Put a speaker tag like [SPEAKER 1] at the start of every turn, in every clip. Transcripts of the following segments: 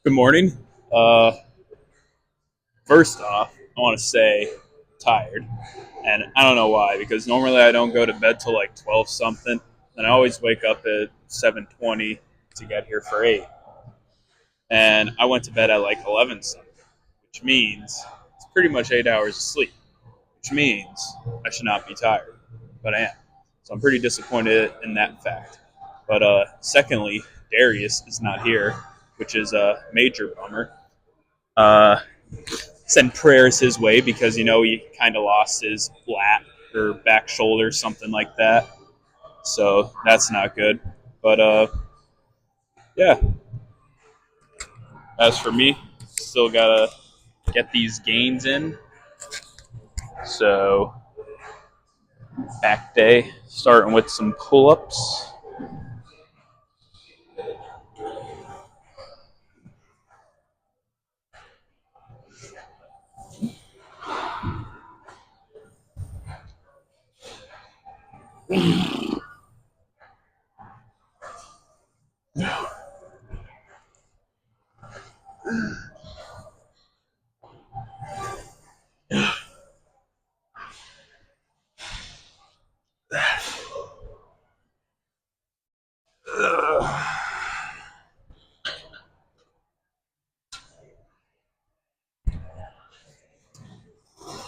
[SPEAKER 1] Good morning. Uh, First off, I want to say tired, and I don't know why. Because normally I don't go to bed till like 12 something, and I always wake up at 7:20 to get here for 8. And I went to bed at like 11 something, which means it's pretty much 8 hours of sleep. Which means I should not be tired, but I am. So I'm pretty disappointed in that fact. But secondly, Darius is not here, which is a major bummer. Uh, Send prayers his way because he kind of lost his lat or back shoulder, something like that. So that's not good. But yeah. As for me, still gotta get these gains in. So back day, starting with some pull-ups.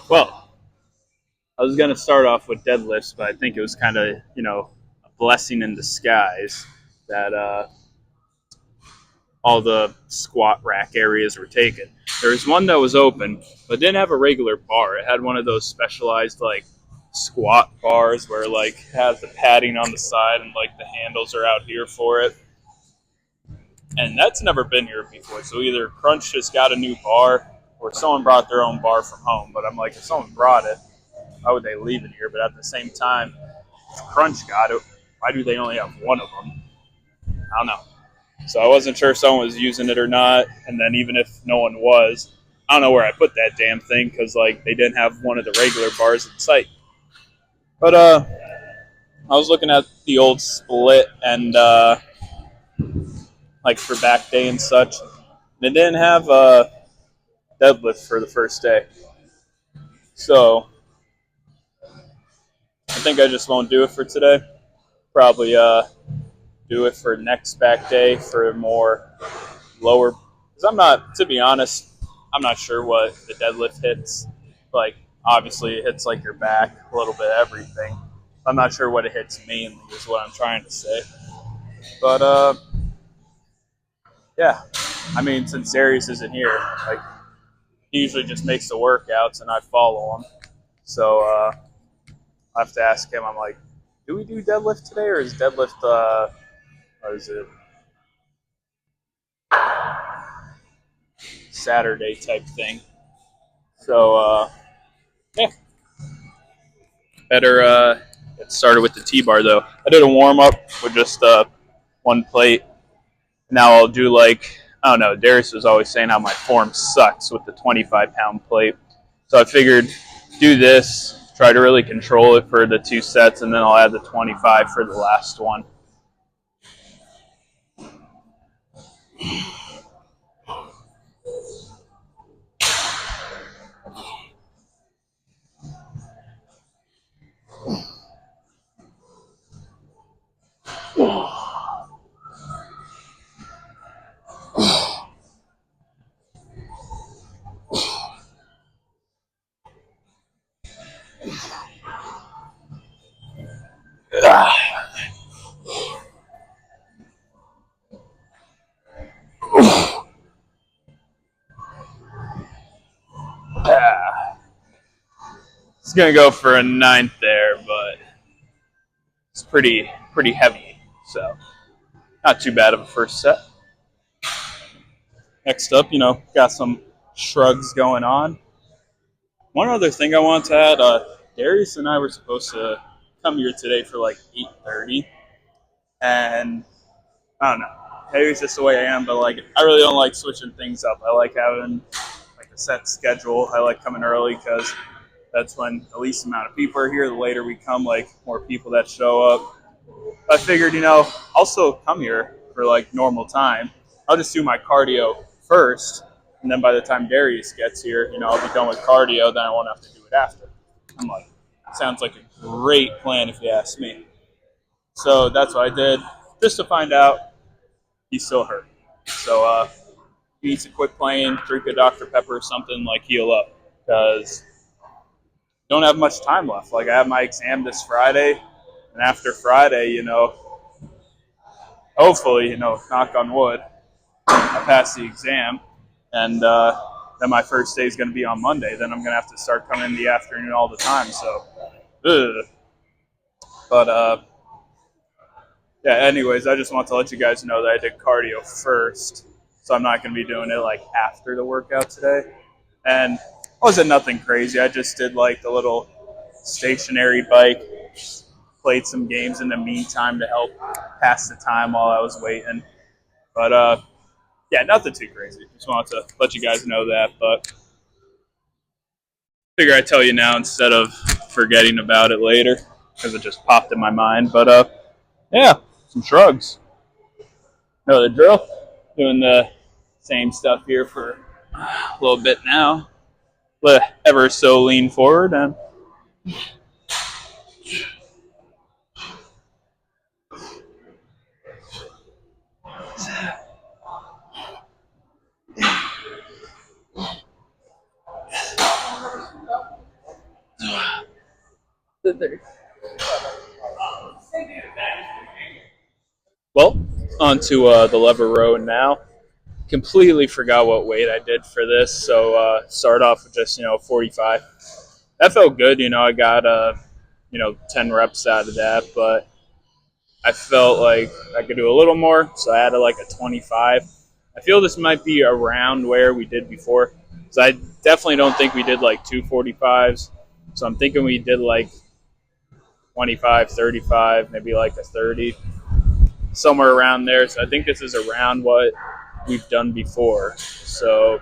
[SPEAKER 1] Well, I was gonna start off with deadlifts, but I think it was kind of a blessing in disguise that all the squat rack areas were taken. There was one that was open, but didn't have a regular bar. It had one of those specialized like squat bars where like it has the padding on the side and like the handles are out here for it. And that's never been here before. So either Crunch just got a new bar or someone brought their own bar from home. But I'm like, if someone brought it, why would they leave it here? But at the same time, if Crunch got it, why do they only have one of them? I don't know. So I wasn't sure if someone was using it or not. And then even if no one was, I don't know where I put that damn thing because like they didn't have one of the regular bars in sight. But I was looking at the old split and like for back day and such. They didn't have a deadlift for the first day, so I think I just won't do it for today. Probably do it for next back day for more lower. Because I'm not, to be honest, I'm not sure what the deadlift hits. Like obviously it hits like your back, a little bit of everything. I'm not sure what it hits mainly is what I'm trying to say. But yeah, I mean since Darius isn't here, like he usually just makes the workouts and I follow him. So I have to ask him. I'm like, do we do deadlift today or is deadlift what is it, Saturday type thing? So yeah, better get started with the T-bar though. I did a warm up with just one plate. Now I'll do like I don't know. Darius was always saying how my form sucks with the 25-pound plate, so I figured do this, try to really control it for the 2 sets, and then I'll add the 25 for the last one. It's gonna go for a ninth there, but it's pretty heavy, so not too bad of a first set. Next up, got some shrugs going on. One other thing I want to add, Darius and I were supposed to come here today for like 8:30, and I don't know. Maybe it's just the way I am, but like I really don't like switching things up. I like having like a set schedule. I like coming early because that's when the least amount of people are here. The later we come, like more people that show up. I figured, I'll still come here for like normal time. I'll just do my cardio first, and then by the time Darius gets here, I'll be done with cardio. Then I won't have to do it after. I'm like, sounds like a great plan if you ask me. So that's what I did, just to find out he's still hurt. So he needs to quit playing, drink a Dr. Pepper or something, like heal up, because don't have much time left. Like I have my exam this Friday, and after Friday, hopefully, knock on wood, I pass the exam, and then my first day is going to be on Monday. Then I'm going to have to start coming in the afternoon all the time. So, ugh. But yeah. Anyways, I just want to let you guys know that I did cardio first, so I'm not going to be doing it like after the workout today. And wasn't nothing crazy. I just did like the little stationary bike, played some games in the meantime to help pass the time while I was waiting. But yeah, nothing too crazy. Just wanted to let you guys know that. But figure I'd tell you now instead of forgetting about it later because it just popped in my mind. But yeah, some shrugs. Know the drill. Doing the same stuff here for a little bit now. Ever so lean forward and well, onto the lever row now. Completely forgot what weight I did for this, so start off with just 45. That felt good. I got 10 reps out of that, but I felt like I could do a little more, so I added like a 25. I feel this might be around where we did before, because I definitely don't think we did like 245s. So I'm thinking we did like 25, 35, maybe like a 30, somewhere around there. So I think this is around what we've done before. So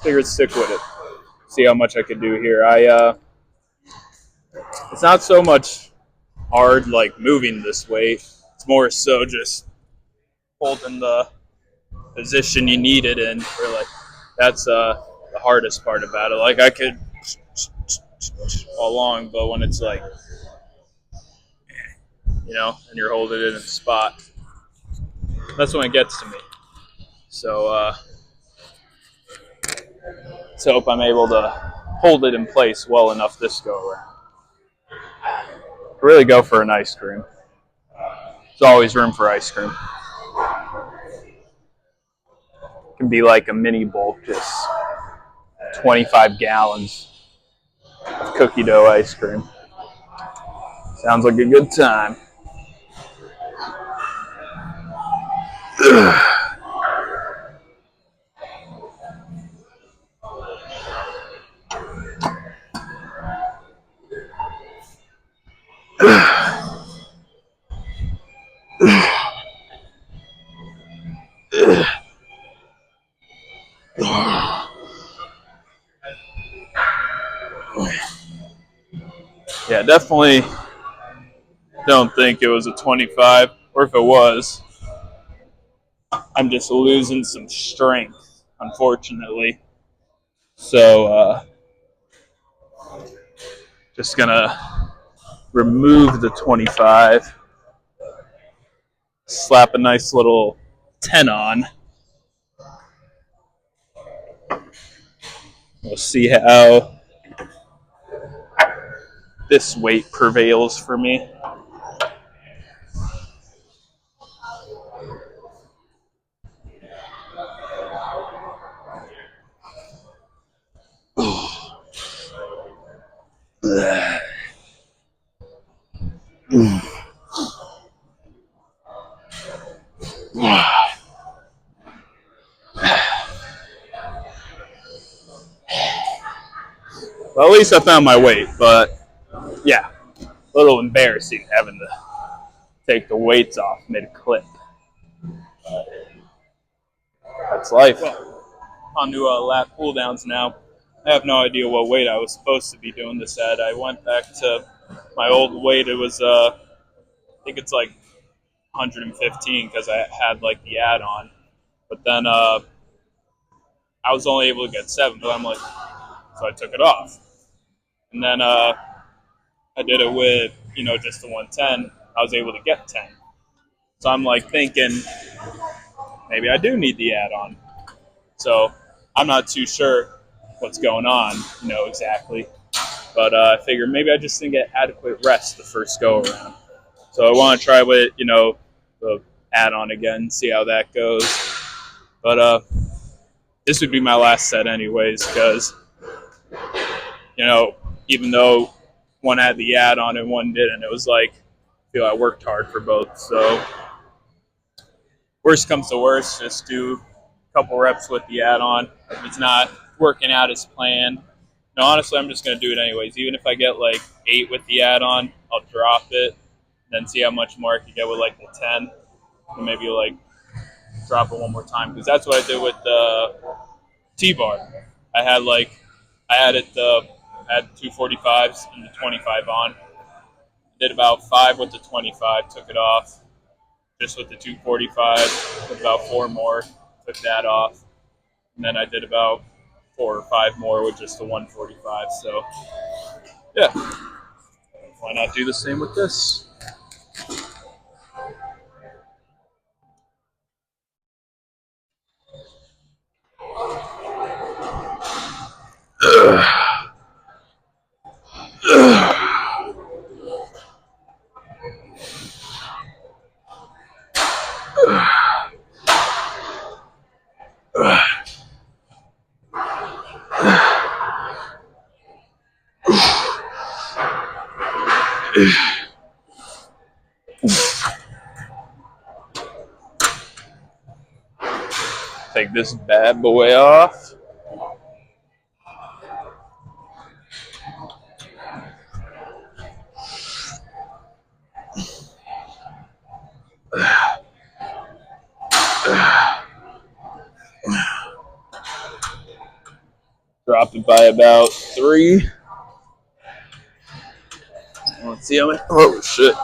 [SPEAKER 1] figured stick with it. See how much I could do here. It's not so much hard like moving this weight. It's more so just holding the position you need it in. Or like that's the hardest part about it. Like I could all along, but when it's like and you're holding it in a spot, that's when it gets to me. So let's hope I'm able to hold it in place well enough this go around. Really go for an ice cream. There's always room for ice cream. It can be like a mini bulk, just 25 gallons of cookie dough ice cream. Sounds like a good time. Yeah, definitely don't think it was a 25, or if it was, I'm just losing some strength, unfortunately. So just gonna remove the 25, slap a nice little 10 on. We'll see how this weight prevails for me. Well, at least I found my weight, but yeah, a little embarrassing having to take the weights off mid-clip. That's life. Well, on to lap cool downs now. I have no idea what weight I was supposed to be doing this at. I went back to my old weight. It was, I think it's like 115 because I had like the add-on. But then I was only able to get 7, but I'm like, so I took it off. And then I did it with, just the 110. I was able to get 10. So I'm like thinking maybe I do need the add-on. So I'm not too sure what's going on, exactly. But I figured maybe I just didn't get adequate rest the first go around. So I want to try with, the add-on again, see how that goes. But this would be my last set anyways, because, even though one had the add-on and one didn't, it was like, I feel I worked hard for both. So worst comes to worst, just do a couple reps with the add-on. If it's not working out as planned, no, honestly, I'm just going to do it anyways. Even if I get like 8 with the add-on, I'll drop it, then see how much more I can get with like the 10, and maybe like drop it one more time, because that's what I did with the T-bar. I had I had 245s and the 25 on. Did about 5 with the 25, took it off. Just with the 245, did about 4 more, took that off. And then I did about 4 or 5 more with just the 145. So, yeah, why not do the same with this? Take this bad boy off. Drop it by about 3. Let's see how many. Oh, shit.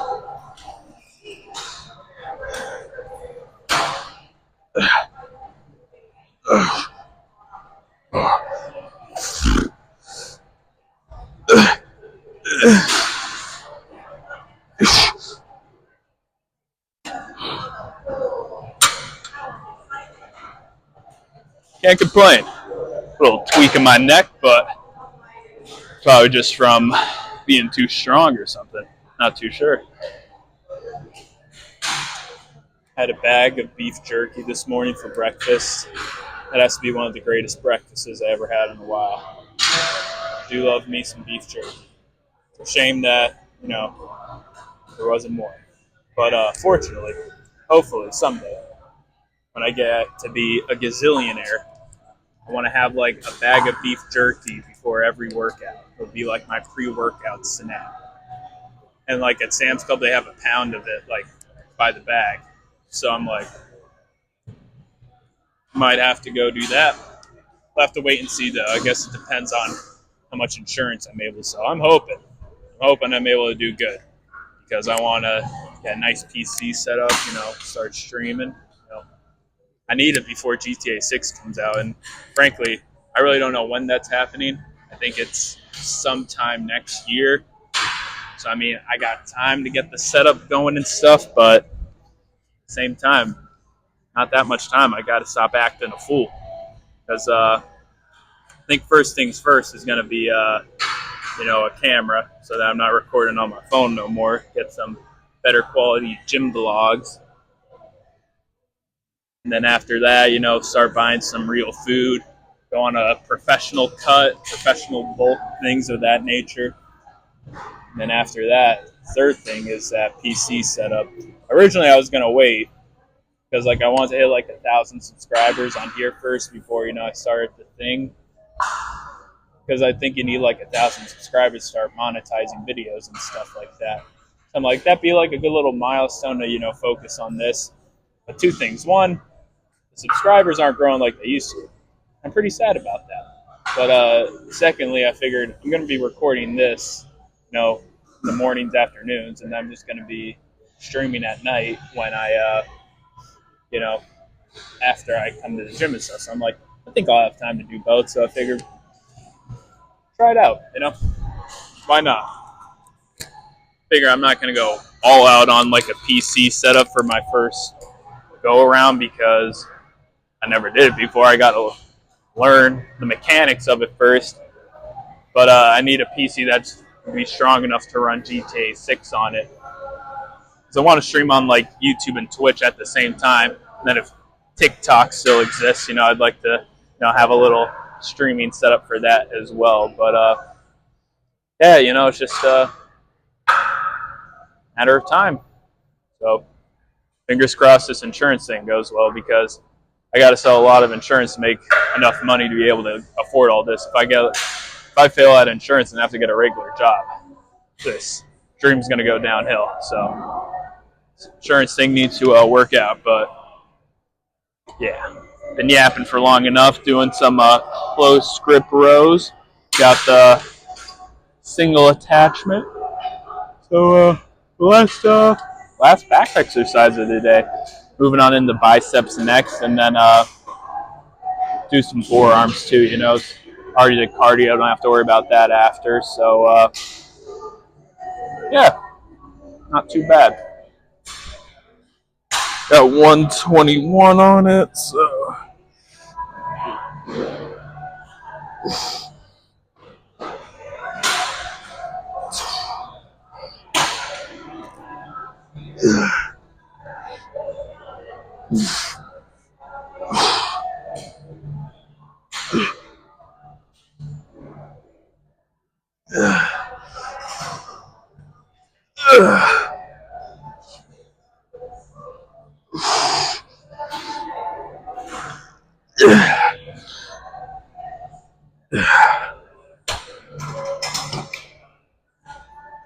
[SPEAKER 1] Can't complain. A little tweak in my neck, but probably just from being too strong or something. Not too sure. Had a bag of beef jerky this morning for breakfast. That has to be one of the greatest breakfasts I ever had in a while. I do love me some beef jerky. It's a shame that, there wasn't more. But fortunately, hopefully someday, when I get to be a gazillionaire, I want to have like a bag of beef jerky before every workout. It'll be like my pre-workout snack. And like at Sam's Club, they have a pound of it, like by the bag. So I'm like, might have to go do that. I'll have to wait and see though. I guess it depends on how much insurance I'm able to sell. I'm hoping I'm able to do good, because I want to get a nice PC set up, start streaming. I need it before GTA 6 comes out, and frankly, I really don't know when that's happening. I think it's sometime next year. So, I mean, I got time to get the setup going and stuff, but at the same time, not that much time. I got to stop acting a fool, because I think first things first is going to be, a camera, so that I'm not recording on my phone no more. Get some better quality gym vlogs. And then after that, start buying some real food, go on a professional cut, professional bulk, things of that nature. And then after that, third thing is that PC setup. Originally, I was going to wait, because I wanted to hit 1,000 subscribers on here first before, I started the thing. Because I think you need 1,000 subscribers to start monetizing videos and stuff like that. So I'm like, that'd be a good little milestone to, focus on this. But 2 things. One, the subscribers aren't growing like they used to. I'm pretty sad about that. But secondly, I figured I'm going to be recording this, in the mornings, afternoons, and I'm just going to be streaming at night when I, after I come to the gym and stuff. So I'm like, I think I'll have time to do both, so I figured try it out. Why not? Figure I'm not going to go all out on like a PC setup for my first go around because I never did it before. I got to learn the mechanics of it first. But I need a PC that's going to be strong enough to run GTA 6 on it. Because I want to stream on like YouTube and Twitch at the same time. And then if TikTok still exists, I'd like to have a little streaming setup for that as well. But yeah, it's just a matter of time. So fingers crossed this insurance thing goes well because I got to sell a lot of insurance to make enough money to be able to afford all this. If I fail at insurance and have to get a regular job, this dream's going to go downhill. So insurance thing needs to work out, but yeah, been yapping for long enough, doing some closed script rows. Got the single attachment. So last back exercise of the day. Moving on into biceps next, and then do some forearms too. Already did cardio. Don't have to worry about that after. So yeah, not too bad. Got 121 on it. So.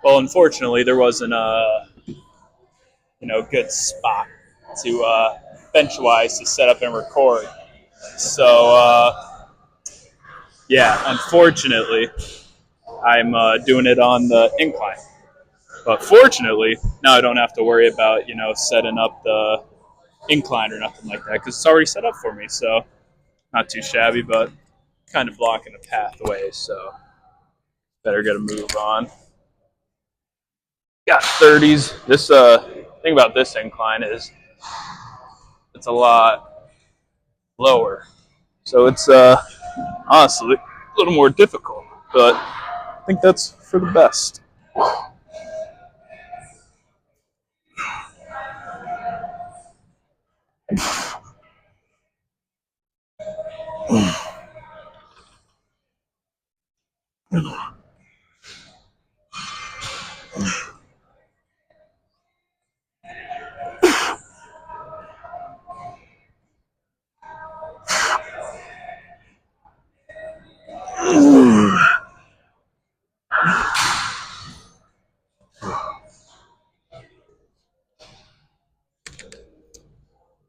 [SPEAKER 1] Well, unfortunately, there wasn't a good spot to bench-wise to set up and record. So yeah, unfortunately, I'm doing it on the incline. But fortunately, now I don't have to worry about setting up the incline or nothing like that because it's already set up for me. So not too shabby, but kind of blocking the pathway. So better get a move on. Got 30s. This thing about this incline is it's a lot lower, so it's honestly a little more difficult. But I think that's for the best.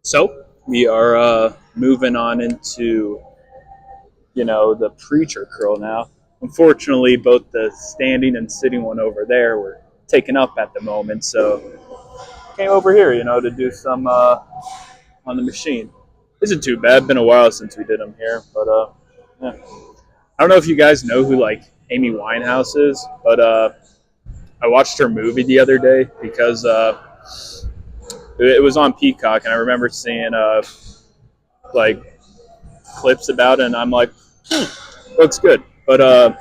[SPEAKER 1] So we are moving on into the preacher curl now. Unfortunately, both the standing and sitting one over there were taken up at the moment, so came over here, to do some on the machine. Isn't too bad. Been a while since we did them here, but yeah. I don't know if you guys know who like Amy Winehouse is, but I watched her movie the other day because it was on Peacock, and I remember seeing like clips about it, and I'm like, looks good. But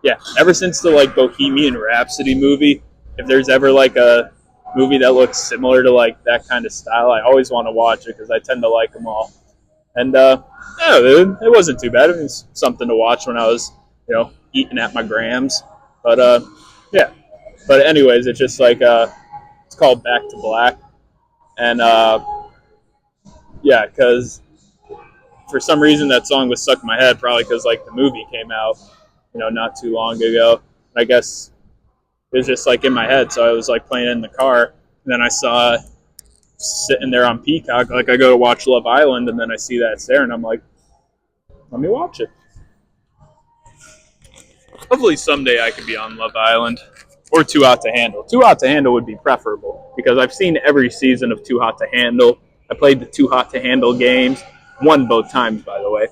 [SPEAKER 1] yeah, ever since the like Bohemian Rhapsody movie, if there's ever like a movie that looks similar to like that kind of style, I always want to watch it because I tend to like them all. And yeah, it wasn't too bad. It was something to watch when I was eating at my grams. But yeah. But anyways, it's just like it's called Back to Black, and yeah, because for some reason that song was stuck in my head, probably because like the movie came out not too long ago. I guess it was just like in my head, so I was like playing it in the car, and then I saw sitting there on Peacock, like I go to watch Love Island, and then I see that it's there, and I'm like, let me watch it. Hopefully someday I could be on Love Island or Too Hot to Handle. Too Hot to Handle would be preferable because I've seen every season of Too Hot to Handle. I played the Too Hot to Handle games, won both times, by the way.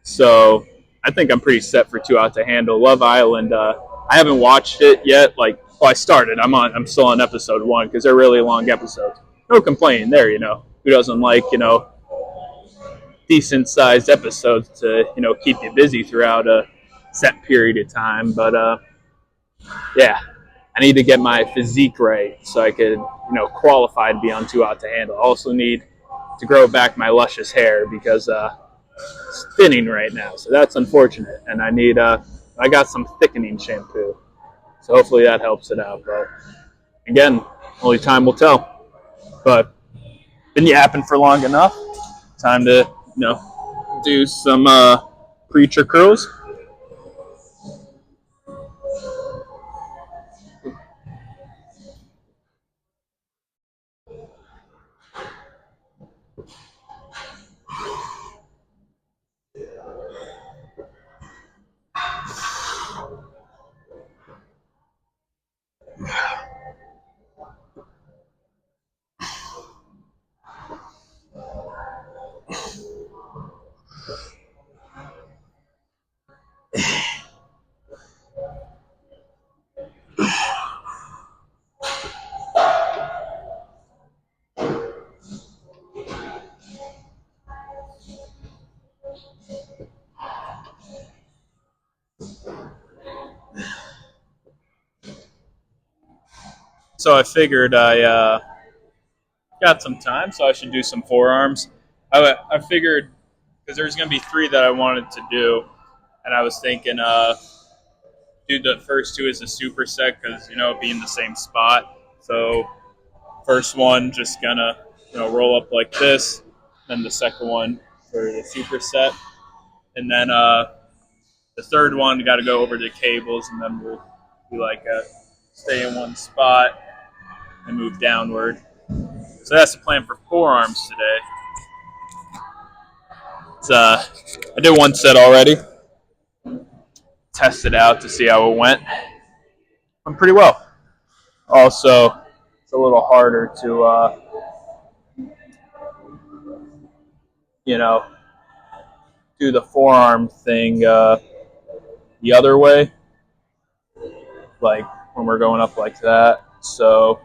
[SPEAKER 1] So I think I'm pretty set for two out to handle. Love Island. I haven't watched it yet. Like, well, I started. I'm still on episode one because they're really long episodes. No complaining there. Who doesn't like decent sized episodes to keep you busy throughout a set period of time. But yeah, I need to get my physique right so I could qualify to be on two out to handle. I also need to grow back my luscious hair because it's thinning right now, so that's unfortunate. And I got some thickening shampoo, so hopefully that helps it out. But again, only time will tell. But been yapping for long enough. Time to do some preacher curls. So I figured I got some time, so I should do some forearms. I figured because there's going to be three that I wanted to do, and I was thinking do the first two as a superset because be in the same spot. So first one just gonna roll up like this, then the second one for the superset, and then the third one got to go over the cables, and then we'll do like a stay in one spot and move downward. So that's the plan for forearms today. It's, I did one set already, tested out to see how it went. Went pretty well. Also, it's a little harder to you know do the forearm thing the other way, like when we're going up like that. So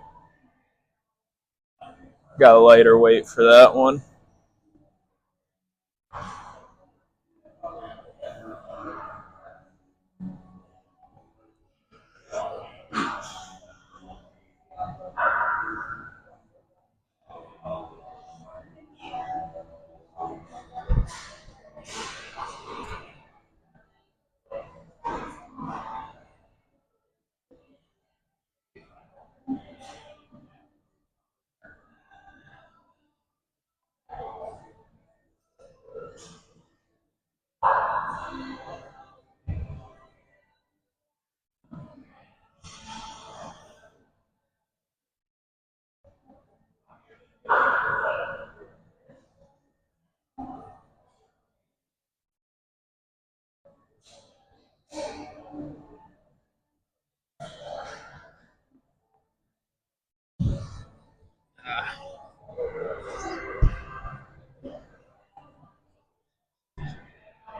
[SPEAKER 1] got a lighter weight for that one.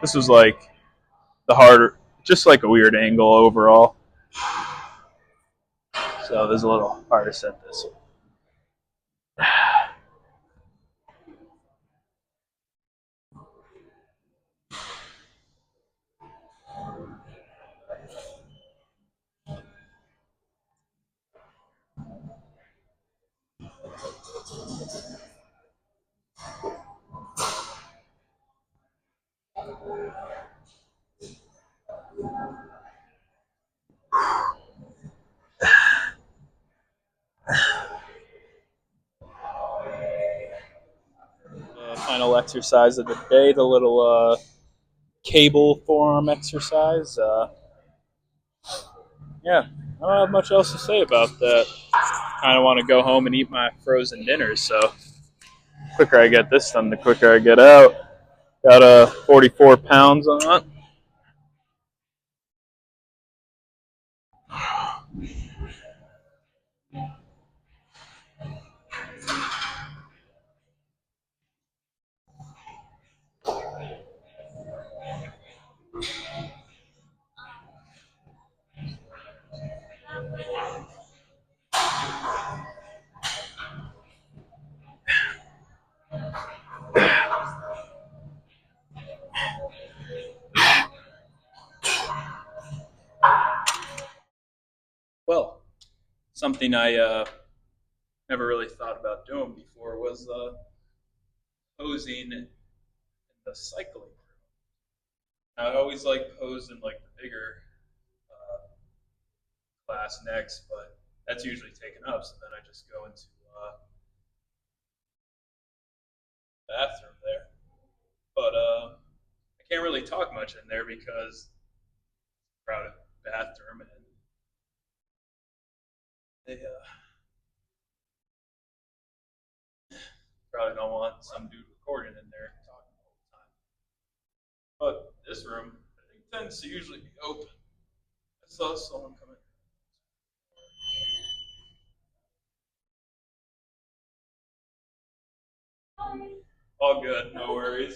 [SPEAKER 1] This was like the harder, just like a weird angle overall. So it was a little hard to set this. Final exercise of the day, the little cable forearm exercise. Yeah, I don't have much else to say about that. Kind of want to go home and eat my frozen dinners. So the quicker I get this done, the quicker I get out. Got 44 pounds on it. something I never really thought about doing before was posing in the cycling room. I always like posing like the bigger uh, class next, but that's usually taken up. So then I just go into the bathroom there. But I can't really talk much in there because it's a crowded bathroom, and they probably don't want some dude recording in there talking all the time. But this room, I think, tends to usually be open. I saw someone come in. All good, no worries.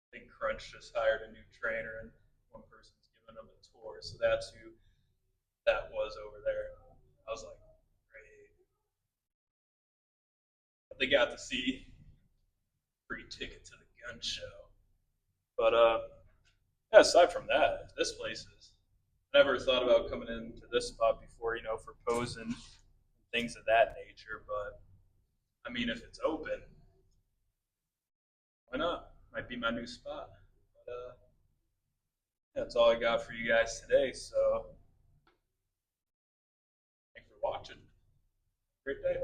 [SPEAKER 1] I think Crunch just hired a new trainer, and one person's giving them a tour. So that's who that was over there. I was like, great. But they got to see free ticket to the gun show. But yeah, aside from that, this place is. I never thought about coming into this spot before, for posing and things of that nature. But I mean, if it's open, why not? Might be my new spot. But that's all I got for you guys today. So thanks for watching. Great day.